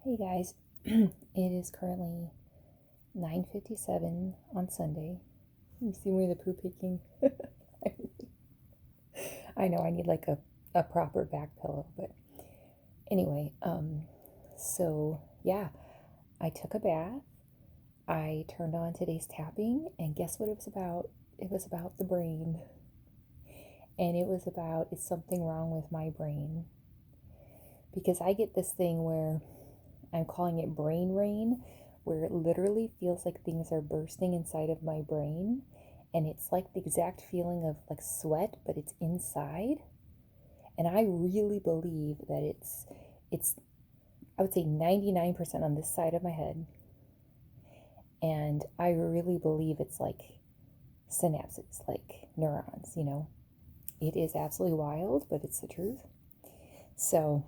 Hey guys, it is currently 9:57 on Sunday. You see me the poo picking? I know I need like a proper back pillow, but anyway, so yeah, I took a bath. I turned on today's tapping, and guess what it was about? It was about the brain. And it was about, is something wrong with my brain? Because I get this thing where I'm calling it brain rain, where it literally feels like things are bursting inside of my brain. And it's like the exact feeling of like sweat, but it's inside. And I really believe that it's I would say 99% on this side of my head. And I really believe it's like synapses, like neurons. It is absolutely wild, but it's the truth. So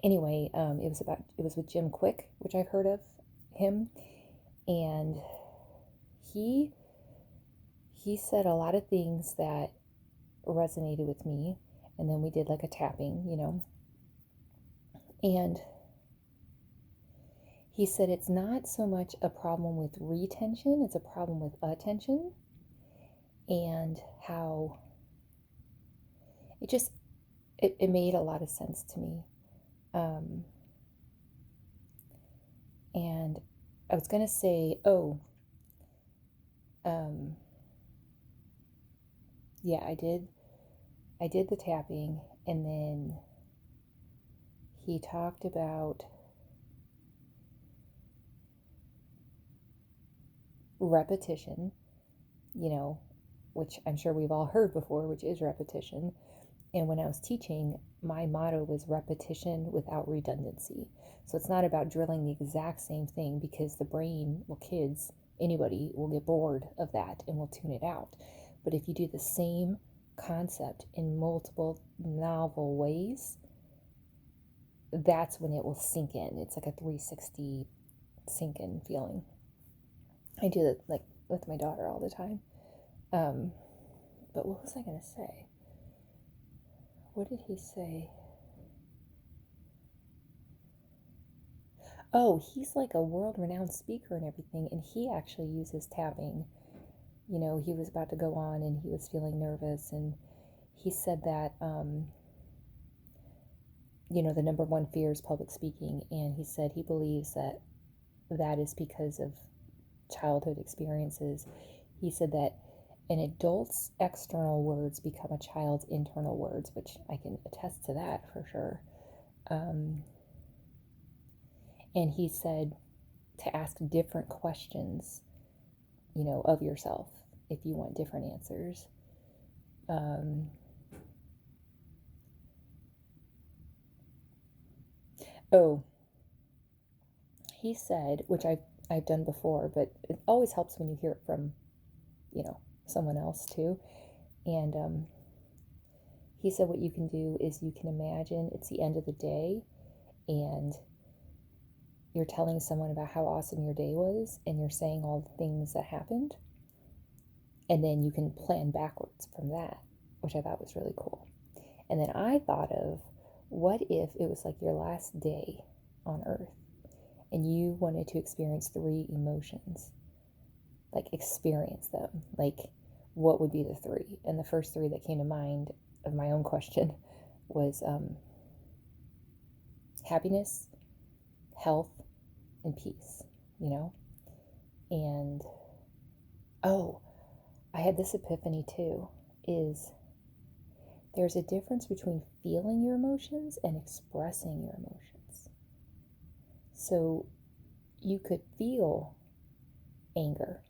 anyway, it was with Jim Quick, which I've heard of him, and he he said a lot of things that resonated with me, and then we did like a tapping. And he said it's not so much a problem with retention, it's a problem with attention, and how it made a lot of sense to me. Um, and I was gonna say, um, yeah, I did the tapping, and then he talked about repetition, you know, which I'm sure we've all heard before, which is repetition. And when I was teaching, my motto was repetition without redundancy. So it's not about drilling the exact same thing, because the brain, well, kids, anybody will get bored of that and will tune it out. But if you do the same concept in multiple novel ways, that's when it will sink in. It's like a 360 sink in feeling. I do that like with my daughter all the time. Um, but what was I going to say? What did he say? Oh, he's like a world renowned speaker and everything, and he actually uses tapping. He was about to go on and he was feeling nervous, and he said that, the number one fear is public speaking, and he said he believes that that is because of childhood experiences. He said that an adult's external words become a child's internal words, which I can attest to that for sure. And he said to ask different questions, of yourself if you want different answers. Oh, he said, which I've done before, but it always helps when you hear it from, someone else too. And he said what you can do is you can imagine it's the end of the day, and you're telling someone about how awesome your day was, and you're saying all the things that happened, and then you can plan backwards from that, which I thought was really cool. And then I thought of, what if it was like your last day on earth and you wanted to experience 3 emotions? Like, experience them. Like, what would be the 3? And the first 3 that came to mind of my own question was happiness, health, and peace, you know? And, oh, I had this epiphany too, is there's a difference between feeling your emotions and expressing your emotions. So you could feel anger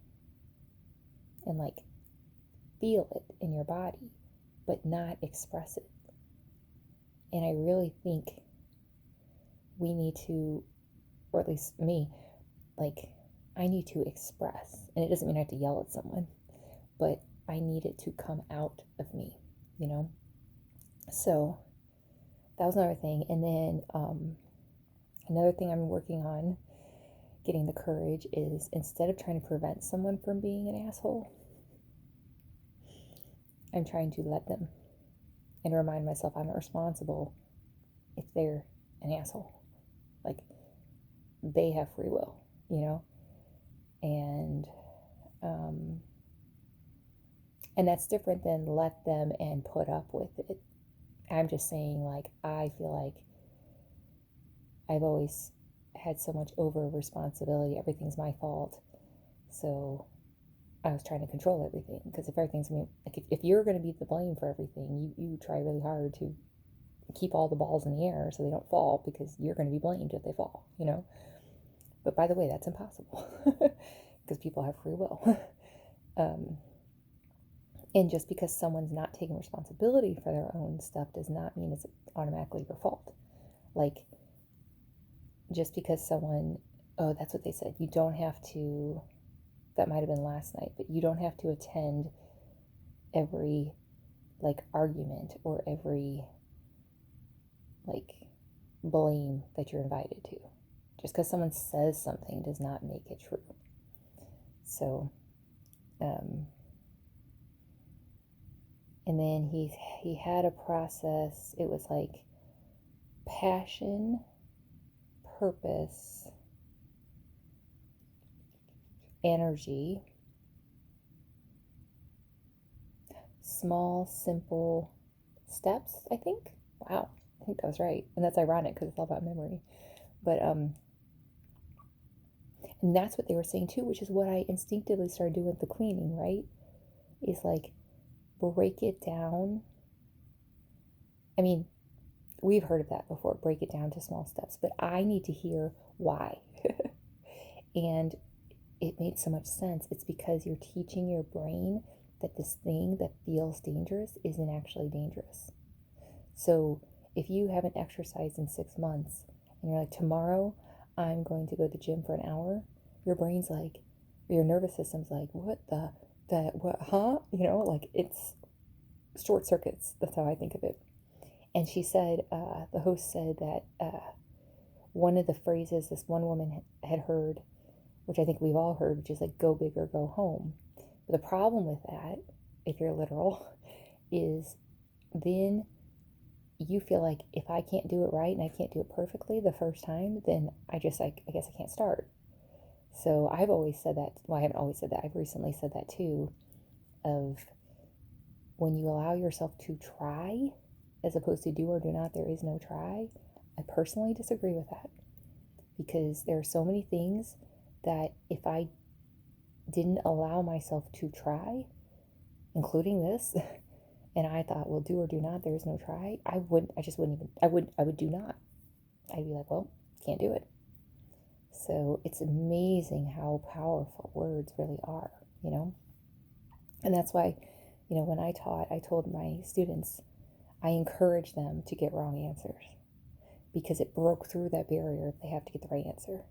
and like feel it in your body, but not express it. And I really think we need to, or at least me, like, I need to express. And it doesn't mean I have to yell at someone, but I need it to come out of me, you know? So that was another thing. And then another thing I'm working on getting the courage is, instead of trying to prevent someone from being an asshole, I'm trying to let them, and remind myself I'm not responsible if they're an asshole. Like, they have free will, you know, and um, and that's different than let them and put up with it. I'm just saying, like, I feel like I've always had so much over responsibility. Everything's my fault. So I was trying to control everything, because if everything's me, like, if you're going to be the blame for everything, you try really hard to keep all the balls in the air so they don't fall, because you're going to be blamed if they fall, you know. But by the way, that's impossible because people have free will. um, and just because someone's not taking responsibility for their own stuff does not mean it's automatically your fault. Like, just because someone, oh, that's what they said, you don't have to, that might have been last night, but you don't have to attend every, like, argument or every, like, blame that you're invited to. Just because someone says something does not make it true. So, and then he had a process. It was like passion, purpose, energy, small, simple steps, I think. Wow, I think that was right. And that's ironic because it's all about memory. But and that's what they were saying too, which is what I instinctively started doing with the cleaning, right? Is like, break it down. I mean, we've heard of that before, break it down to small steps, but I need to hear why. And it made so much sense. It's because you're teaching your brain that this thing that feels dangerous isn't actually dangerous. So if you haven't exercised in 6 months and you're like, tomorrow I'm going to go to the gym for an hour, your brain's like, your nervous system's like, what what, huh? You know, like, it's short circuits. That's how I think of it. And she said, the host said that one of the phrases this one woman had heard, which I think we've all heard, which is like, go big or go home. But the problem with that, if you're literal, is then you feel like, if I can't do it right and I can't do it perfectly the first time, then I guess I can't start. So I've always said that. Well, I haven't always said that. I've recently said that too, of when you allow yourself to try as opposed to do or do not, there is no try. I personally disagree with that, because there are so many things that if I didn't allow myself to try, including this, and I thought, well, do or do not, there's no try, I just wouldn't even, I would do not. I'd be like, well, can't do it. So it's amazing how powerful words really are, you know? And that's why, you know, when I taught, I told my students, I encourage them to get wrong answers, because it broke through that barrier if they have to get the right answer.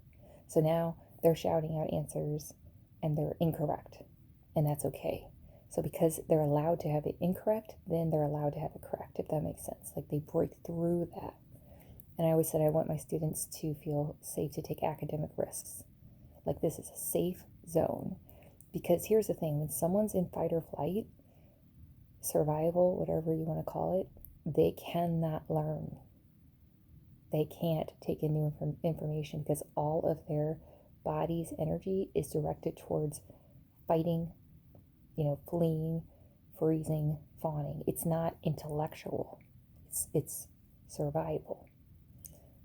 So now they're shouting out answers and they're incorrect, and that's okay. So because they're allowed to have it incorrect, then they're allowed to have it correct, if that makes sense. Like, they break through that. And I always said I want my students to feel safe to take academic risks. Like, this is a safe zone. Because here's the thing, when someone's in fight or flight, survival, whatever you want to call it, they cannot learn. They can't take in new information, because all of their body's energy is directed towards fighting, you know, fleeing, freezing, fawning. It's not intellectual. It's survival.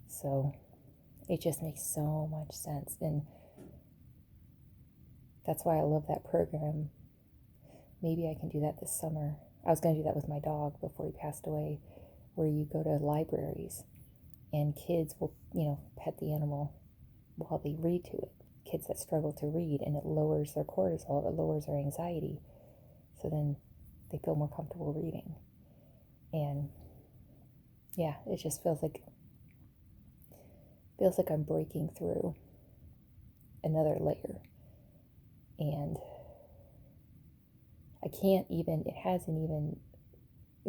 So it just makes so much sense. And that's why I love that program. Maybe I can do that this summer. I was going to do that with my dog before he passed away, where you go to libraries and kids will, you know, pet the animal while they read to it. Kids that struggle to read, and it lowers their cortisol, it lowers their anxiety. So then they feel more comfortable reading. And yeah, it just feels like I'm breaking through another layer. And it hasn't even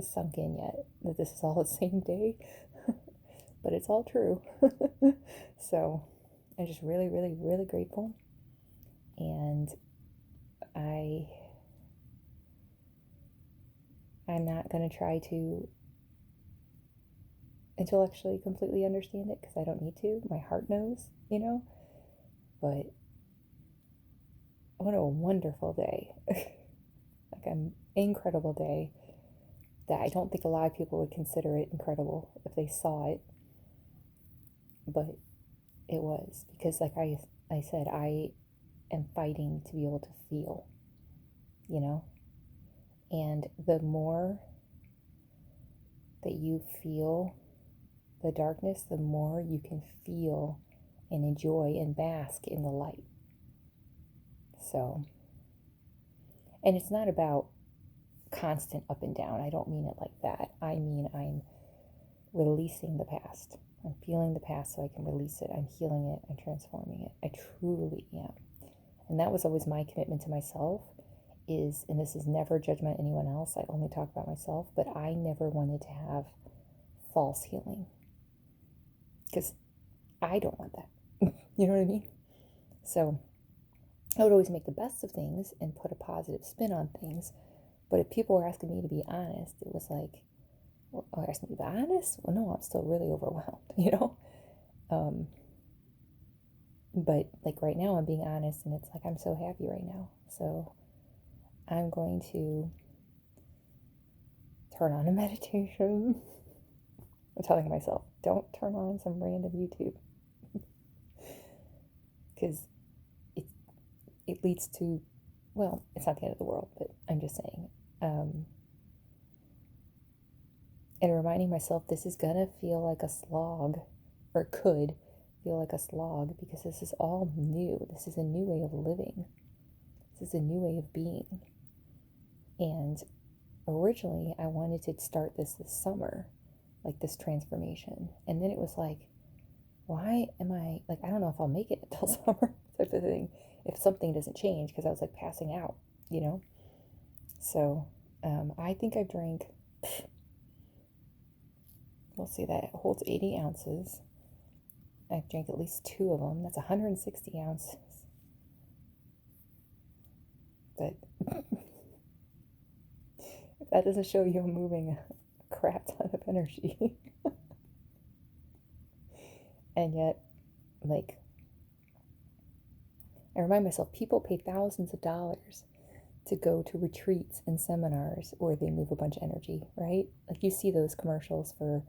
sunk in yet that this is all the same day, but it's all true. So I'm just really, really, really grateful. And I'm not going to try to intellectually completely understand it because I don't need to. My heart knows, you know? But what a wonderful day. Like an incredible day that I don't think a lot of people would consider it incredible if they saw it. But it was because, like I said, I am fighting to be able to feel, you know? And the more that you feel the darkness, the more you can feel and enjoy and bask in the light. So, and it's not about constant up and down. I don't mean it like that. I mean, I'm releasing the past. I'm feeling the past so I can release it. I'm healing it. I'm transforming it. I truly am. And that was always my commitment to myself is, and this is never judgment on anyone else. I only talk about myself, but I never wanted to have false healing because I don't want that. You know what I mean? So I would always make the best of things and put a positive spin on things. But if people were asking me to be honest, it was like, well, are you asking me to be honest? Well, no, I'm still really overwhelmed, you know? But like right now, I'm being honest, and it's like I'm so happy right now. So I'm going to turn on a meditation. I'm telling myself, don't turn on some random YouTube because it leads to, well, it's not the end of the world, but I'm just saying. And reminding myself this is gonna feel like a slog, or could feel like a slog, because this is all new. This is a new way of living. This is a new way of being. And originally, I wanted to start this summer, like this transformation. And then it was like, why am I, like, I don't know if I'll make it until summer type of thing, if something doesn't change, because I was like passing out, you know? So I think I drank, we'll see, that holds 80 ounces. I've drank at least 2 of them. That's 160 ounces. But if that doesn't show you I'm moving a crap ton of energy. And yet, like, I remind myself, people pay thousands of dollars to go to retreats and seminars where they move a bunch of energy, right? Like you see those commercials for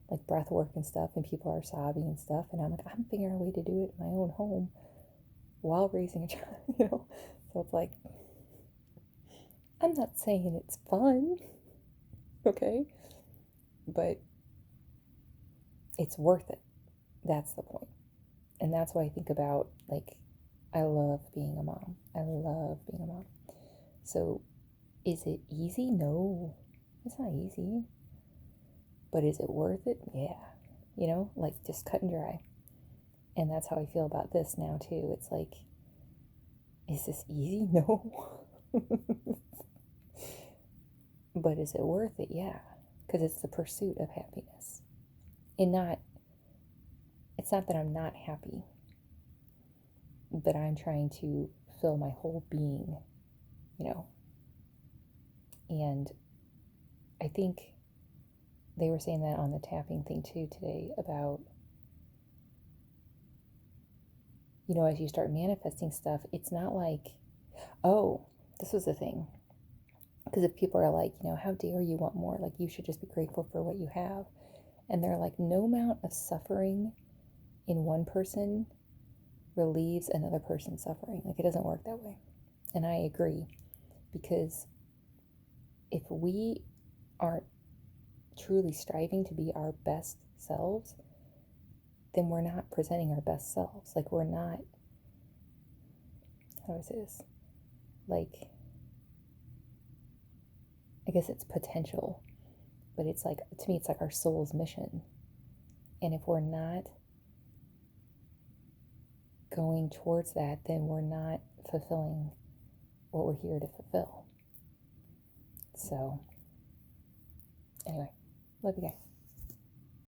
like breath work and stuff, and people are sobbing and stuff. And I'm like, I'm figuring a way to do it in my own home while raising a child, you know? So it's like, I'm not saying it's fun, okay? But it's worth it. That's the point. And that's why I think about, like, I love being a mom. I love being a mom. So is it easy? No, it's not easy. But is it worth it? Yeah. You know, like just cut and dry. And that's how I feel about this now too. It's like, is this easy? No. But is it worth it? Yeah. Because it's the pursuit of happiness. And it's not that I'm not happy, but I'm trying to fill my whole being, you know. And I think they were saying that on the tapping thing too today about, you know, as you start manifesting stuff, it's not like, oh, this was the thing. Because if people are like, you know, how dare you want more? Like, you should just be grateful for what you have. And they're like, no amount of suffering in one person relieves another person's suffering. Like, it doesn't work that way. And I agree. Because if we aren't truly striving to be our best selves, then we're not presenting our best selves. Like, we're not, how do I say this? Like, I guess it's potential, but it's like, to me, it's like our soul's mission. And if we're not going towards that, then we're not fulfilling what we're here to fulfill. So, anyway, love you guys.